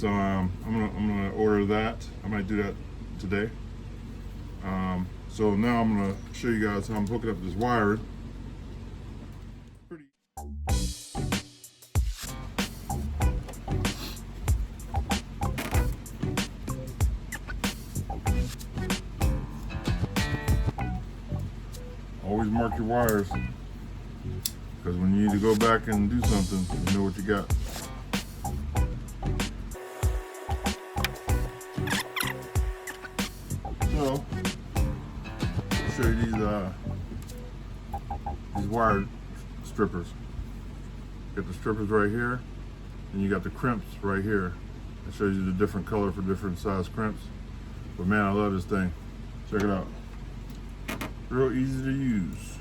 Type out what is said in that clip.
So I'm gonna order that. I might do that today. So now I'm gonna show you guys how I'm hooking up this wire. Pretty. Always mark your wires, because when you need to go back and do something, you know what you got. So I'll show you these wire strippers. Got the strippers right here, and you got the crimps right here. It shows you the different color for different size crimps. But man, I love this thing. Check it out. Real easy to use.